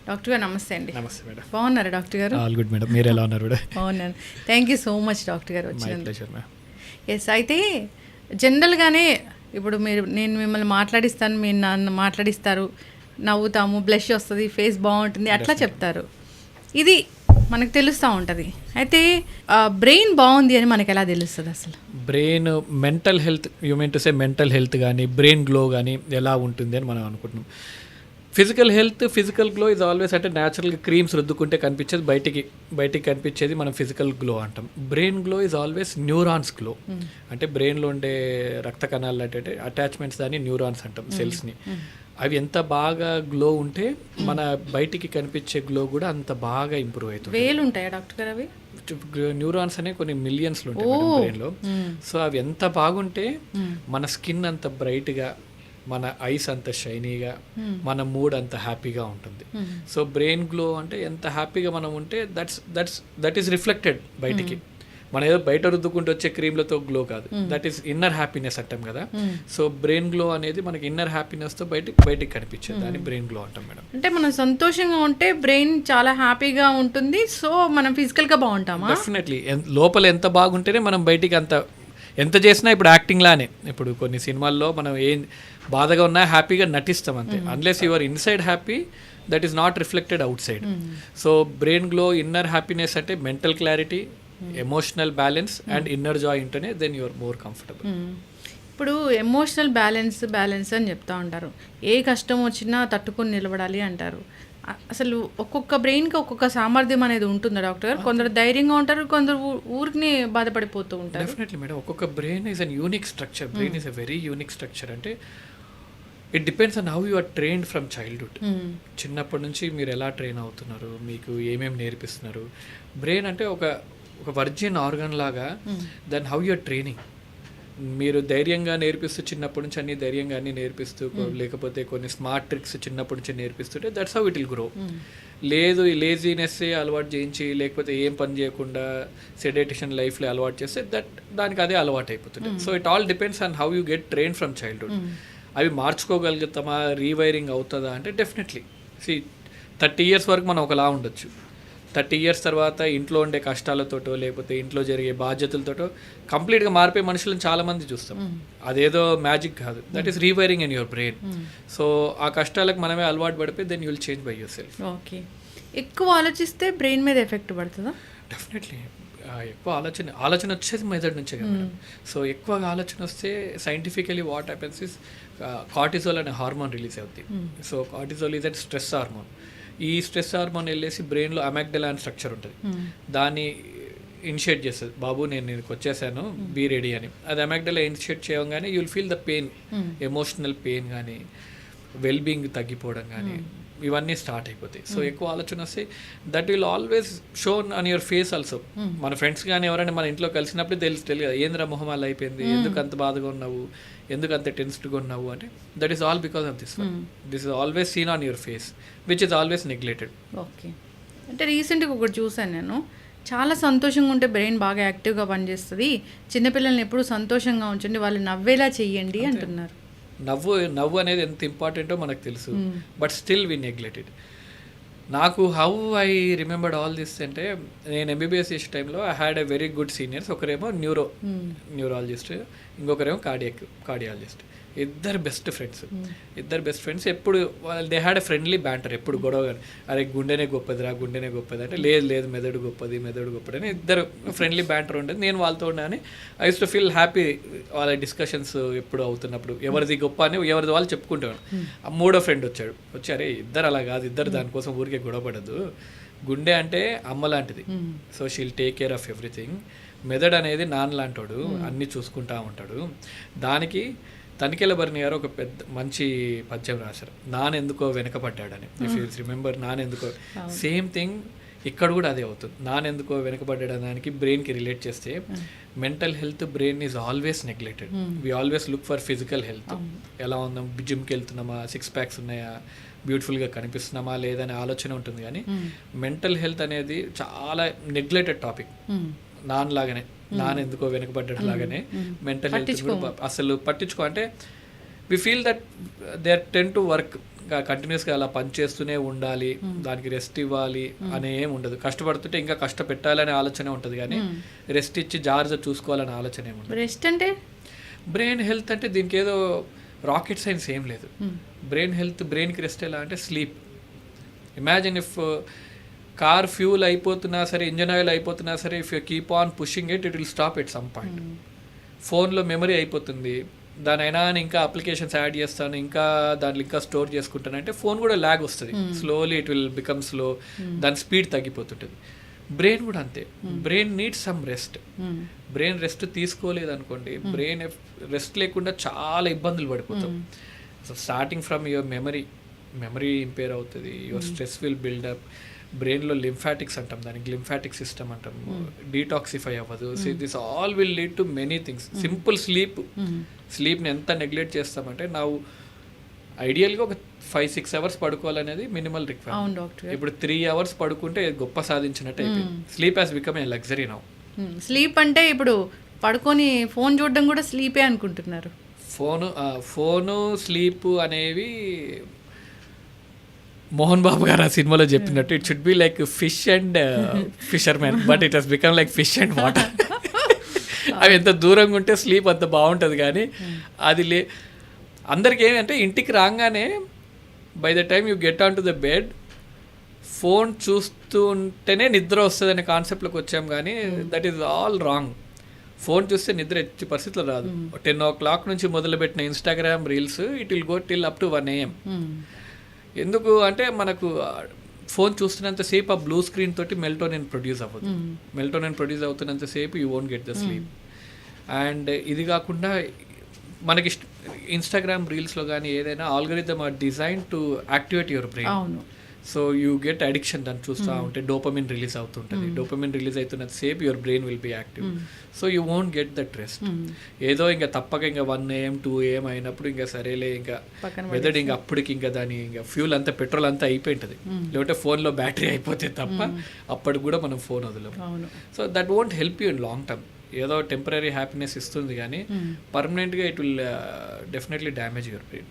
Doctor గారు నమస్తే అండి. నమస్తే మేడం. బాగున్నారా డాక్టర్ గారు? ఆల్ గుడ్ మేడం, మీరు ఎలా ఉన్నారు? బాగున్నాను. Thank you so much doctor గారు మై వచ్చినందుకు. Pleasure ma'am. ఎస్, అయితే జనరల్గానే ఇప్పుడు నేను మిమ్మల్ని మాట్లాడిస్తాను, మీరు నన్ను మాట్లాడిస్తారు, నవ్వుతాము, బ్లష్ వస్తుంది, ఫేస్ బాగుంటుంది అట్లా చెప్తారు. ఇది మనకు తెలుస్తూ ఉంటుంది. అయితే బ్రెయిన్ బాగుంది అని మనకు ఎలా తెలుస్తుంది అసలు? Brain mental health, you mean to say mental health కానీ బ్రెయిన్ గ్లో కానీ ఎలా ఉంటుంది అని మనం అనుకుంటున్నాం. ఫిజికల్ గ్లో ఇస్ ఆల్వేస్ అంటే న్యాచురల్గా క్రీమ్స్ రుద్దుకుంటే కనిపించేది బయటికి కనిపించేది మనం ఫిజికల్ గ్లో అంటాం. Brain glow is always neurons glow. అంటే బ్రెయిన్లో ఉండే రక్త కణాలు అంటే అటాచ్మెంట్స్ దాన్ని న్యూరాన్స్ అంటాం, సెల్స్ని. అవి ఎంత బాగా గ్లో ఉంటే మన బయటికి కనిపించే గ్లో కూడా అంత బాగా ఇంప్రూవ్ అవుతుంది. వేలు ఉంటాయా డాక్టర్ గారు? అవి న్యూరాన్స్ అనే కొన్ని మిలియన్స్లో ఉంటాయి బ్రెయిన్లో. సో అవి ఎంత బాగుంటే మన స్కిన్ అంత బ్రైట్గా, మన ఐస్ అంత షైనీగా, మన మూడ్ అంత హ్యాపీగా ఉంటుంది. సో బ్రెయిన్ గ్లో అంటే ఎంత హ్యాపీగా మనం ఉంటే దట్ ఈస్ రిఫ్లెక్టెడ్ బయటికి. మన ఏదో బయట రుద్దుకుంటూ వచ్చే క్రీమ్లతో గ్లో కాదు, దట్ ఈస్ ఇన్నర్ హ్యాపీనెస్ అంటాం కదా. సో బ్రెయిన్ గ్లో అనేది మనకి ఇన్నర్ హ్యాపీనెస్తో బయటికి కనిపించేది, దాన్ని బ్రెయిన్ గ్లో అంటాం మేడం. అంటే మనం సంతోషంగా ఉంటే బ్రెయిన్ చాలా హ్యాపీగా ఉంటుంది, సో మనం ఫిజికల్గా బాగుంటామా? డెఫినెట్లీ. లోపల ఎంత బాగుంటేనే మనం బయటికి ఎంత చేసినా. ఇప్పుడు యాక్టింగ్ లానే, ఇప్పుడు కొన్ని సినిమాల్లో మనం ఏం బాధగా ఉన్నా హ్యాపీగా నటిస్తాం అంతే. Unless your inside happy, that is not reflected outside. So brain glow, inner happiness అంటే mental clarity, emotional balance and inner joy ఉంటేనే దెన్ యూఆర్ మోర్ కంఫర్టబుల్. ఇప్పుడు ఎమోషనల్ బ్యాలెన్స్ అని చెప్తా ఉంటారు. ఏ కష్టం వచ్చినా తట్టుకొని నిలబడాలి అంటారు. అసలు ఒక్కొక్క బ్రెయిన్కి ఒక్కొక్క సామర్థ్యం అనేది ఉంటుందా డాక్టర్ గారు? కొందరు ధైర్యంగా ఉంటారు, కొందరు ఊరికి బాధపడిపోతూ ఉంటారు. Definitely madam. ఒక్కొక్క brain is an unique structure. Brain is a very unique structure. అంటే it depends on how you are trained from childhood. చిన్నప్పటి నుంచి మీరు ఎలా ట్రైన్ అవుతున్నారు, మీకు ఏమేమి నేర్పిస్తున్నారు. బ్రెయిన్ అంటే ఒక వర్జిన్ ఆర్గన్ లాగా, then how you are training. మీరు ధైర్యంగా నేర్పిస్తూ చిన్నప్పటి నుంచి అన్ని ధైర్యంగా అన్ని నేర్పిస్తూ, లేకపోతే కొన్ని స్మార్ట్ ట్రిక్స్ చిన్నప్పటి నుంచి నేర్పిస్తుంటే that's how it will grow. లేదు ఈ లేజీనెస్సే అలవాటు చేయించి, లేకపోతే ఏం పని చేయకుండా సెడేటిషన్ లైఫ్లో అలవాటు చేస్తే దానికి అదే అలవాటు అయిపోతుంది. So it all depends on how you get train from childhood. అవి మార్చుకోగలుగుతామా, రీవైరింగ్ అవుతుందా అంటే డెఫినెట్లీ. 30 years వరకు మనం ఒకలా ఉండొచ్చు. 30 years తర్వాత ఇంట్లో ఉండే కష్టాలతోటో, లేకపోతే ఇంట్లో జరిగే బాధ్యతలతోటో కంప్లీట్గా మారిపోయే మనుషులను చాలామంది చూస్తాం. అదేదో మ్యాజిక్ కాదు, that is rewiring in your brain. So ఆ కష్టాలకు మనమే అలవాటు పడిపోయి then you will change by yourself. Okay. ఎక్కువ ఆలోచిస్తే బ్రెయిన్ మీద ఎఫెక్ట్ పడుతుందా? డెఫినెట్లీ. ఎక్కువ ఆలోచన వచ్చేది మెదడు నుంచే కదా మేడం. సో ఎక్కువగా ఆలోచన వస్తే scientifically what happens is cortisol అనే హార్మోన్ రిలీజ్ అవుతుంది. So cortisol is a stress hormone. ఈ స్ట్రెస్ హార్మోన్ వెళ్ళేసి బ్రెయిన్లో అమాగ్డలా అని స్ట్రక్చర్ ఉంటుంది, దాన్ని ఇనిషియేట్ చేస్తుంది. బాబు నేను నీకు వచ్చేసాను, బీ రెడీ అని. అది అమాగ్డలా ఇనిషియేట్ చేయగానే you will feel the pain, emotional pain కానీ, వెల్బీయింగ్ తగ్గిపోవడం కానీ, ఇవన్నీ స్టార్ట్ అయిపోతాయి. సో ఎక్కువ ఆలోచన వస్తే that will always shown on your face also. మన ఫ్రెండ్స్ కానీ ఎవరైనా మన ఇంట్లో కలిసినప్పుడు తెలియదు ఏంద్రా మొహం అలా అయిపోయింది, ఎందుకు అంత బాధగా ఉన్నావు, ఎందుకు అంత టెన్స్డ్గా ఉన్నావు అంటే that is all because of this one. This is always seen on your face which is always neglected. Okay. అంటే రీసెంట్గా ఒకటి చూసాను నేను, చాలా సంతోషంగా ఉంటే బ్రెయిన్ బాగా యాక్టివ్గా పనిచేస్తుంది, చిన్నపిల్లల్ని ఎప్పుడు సంతోషంగా ఉంచండి, వాళ్ళు నవ్వేలా చెయ్యండి అంటున్నారు. నవ్వు అనేది ఎంత ఇంపార్టెంటో మనకు తెలుసు, బట్ స్టిల్ వి నెగ్లెక్టెడ్. నాకు how I remembered all this అంటే, నేను ఎంబీబీఎస్ చేసే టైంలో I had a very good seniors. ఒకరేమో న్యూరాలజిస్ట్, ఇంకొకరేమో కార్డియాలజిస్ట్. ఇద్దరు బెస్ట్ ఫ్రెండ్స్. ఎప్పుడు they had a friendly banter. ఎప్పుడు గొడవ కానీ, అరే గుండెనే గొప్పది అంటే లేదు మెదడు గొప్పది అని ఇద్దరు ఫ్రెండ్లీ బ్యాంటర్ ఉండేది. నేను వాళ్ళతో ఉన్నాను. I use to feel happy. వాళ్ళ డిస్కషన్స్ ఎప్పుడు అవుతున్నప్పుడు ఎవరిది గొప్ప అని ఎవరిది వాళ్ళు చెప్పుకుంటాను. మూడో ఫ్రెండ్ వచ్చి అరే ఇద్దరు అలా కాదు, ఇద్దరు దానికోసం ఊరికే గొడవపడదు, గుండె అంటే అమ్మ లాంటిది, so she'll take care of everything. మెదడు అనేది నాన్న లాంటోడు, అన్నీ చూసుకుంటా ఉంటాడు. దానికి తనికెళ్ళ భరణి గారు ఒక పెద్ద మంచి పద్యం రాశారు, నానెందుకో వెనకబడ్డాడని. ఇఫ్ యూ రిమెంబర్, నానెందుకో సేమ్ థింగ్ ఇక్కడ కూడా అదే అవుతుంది. నానెందుకో వెనకబడ్డాడానికి బ్రెయిన్కి రిలేట్ చేస్తే, mental health brain is always neglected. We always look for physical health. ఎలా ఉందాం, జిమ్కి వెళ్తున్నామా, 6 packs ఉన్నాయా, బ్యూటిఫుల్గా కనిపిస్తున్నామా లేదనే ఆలోచన ఉంటుంది. కానీ మెంటల్ హెల్త్ అనేది చాలా నెగ్లెక్టెడ్ టాపిక్. నానెందుకో వెనకబడ్డాడు లాగానే మెంటల్ హెల్త్ కూడా అసలు పట్టించుకో. అంటే we feel that they are tend to work, కంటిన్యూస్గా అలా పని చేస్తూనే ఉండాలి, దానికి రెస్ట్ ఇవ్వాలి అనే ఏం ఉండదు. కష్టపడుతుంటే ఇంకా కష్టపెట్టాలనే ఆలోచన ఉంటుంది, కానీ రెస్ట్ ఇచ్చి జాగ్రత్త చూసుకోవాలనే ఆలోచన ఏమి ఉండదు. రెస్ట్ అంటే బ్రెయిన్ హెల్త్ అంటే దీనికి ఏదో రాకెట్ సైన్స్ ఏం లేదు. బ్రెయిన్ హెల్త్, బ్రెయిన్కి రెస్ట్ ఎలా అంటే sleep. Imagine if car fuel అయిపోతున్నా సరే, ఇంజన్ ఆయిల్ అయిపోతున్నా సరే, if you keep on pushing it will stop at some point. ఫోన్లో మెమరీ అయిపోతుంది, దానైనా ఇంకా అప్లికేషన్స్ యాడ్ చేస్తాను, ఇంకా దాంట్లో ఇంకా స్టోర్ చేసుకుంటానంటే ఫోన్ కూడా ల్యాగ్ వస్తుంది, slowly it will become slow, దాని స్పీడ్ తగ్గిపోతుంటుంది. బ్రెయిన్ కూడా అంతే, brain needs some rest. Brain rest తీసుకోలేదు అనుకోండి, బ్రెయిన్ రెస్ట్ లేకుండా చాలా ఇబ్బందులు పడిపోతాం. So starting from your memory impair అవుతుంది, యువర్ స్ట్రెస్ విల్ బిల్డప్, బ్రెయిన్లో లింఫాటిక్స్ అంటాం, దానికి లింఫాటిక్ సిస్టమ్ అంటాం, డీటాక్సిఫై అవ్వదు. So this all will lead to many things. Simple స్లీప్ని ఎంత నెగ్లెక్ట్ చేస్తామంటే, ನಾವು ఐడియల్గా ఒక 5-6 అవర్స్ పడుకోవాలనేది మినిమల్ రిక్వైర్మెంట్. ఇప్పుడు 3 అవర్స్ పడుకుంటే గొప్ప సాధించినట్టు అయిపోయింది. Sleep has become a luxury now. Sleep అంటే ఇప్పుడు పడుకొని ఫోన్ చూడడం కూడా స్లీపే అనుకుంటున్నారు. ఫోను స్లీప్ అనేవి మోహన్ బాబు గారు ఆ సినిమాలో చెప్పినట్టు, it should be like fish and fishermen, but it has become like fish and water. అవి ఎంత దూరంగా ఉంటే స్లీప్ అంత బాగుంటుంది, కానీ అది అందరికి ఏమంటే ఇంటికి రాగానే by the time you get on to the bed phone చూస్తూ ఉంటేనే నిద్ర వస్తుంది అనే కాన్సెప్ట్లోకి వచ్చాం, కానీ that is all wrong. Phone చూస్తే నిద్ర ఎట్టి పరిస్థితుల్లో రాదు. 10 o'clock నుంచి మొదలుపెట్టిన Instagram reels it will go till up to 1 AM. ఎందుకు అంటే మనకు ఫోన్ చూస్తున్నంతసేపు ఆ బ్లూ స్క్రీన్ తోటి మెల్టోనిన్ ప్రొడ్యూస్ అవ్వదు. మెల్టోనిన్ ప్రొడ్యూస్ అవుతున్నంతసేపు you won't get the sleep. And ఇది కాకుండా మనకి ఇన్స్టాగ్రామ్ రీల్స్లో కానీ ఏదైనా algorithm are design to activate your brain. So you get addiction, దాన్ని చూస్తూ ఉంటే డోపమిన్ రిలీజ్ అవుతుంటుంది. డోపమిన్ రిలీజ్ అవుతున్నంత సేపు your brain will be active. So you won't get that rest. ఏదో ఇంకా తప్పక ఇంకా 1 AM 2 AM అయినప్పుడు ఇంకా సరేలే, ఇంకా మెదడు ఇంకా అప్పటికి ఇంకా దాని ఇంకా ఫ్యూల్ అంతా పెట్రోల్ అంతా అయిపోయింటుంది, లేకపోతే ఫోన్లో బ్యాటరీ అయిపోతే తప్ప అప్పటికి కూడా మనం ఫోన్ వదలం. So that won't help you in long term. ఏదో టెంపరీ హ్యాపీనెస్ ఇస్తుంది, కానీ పర్మనెంట్గా it will definitely damage your brain.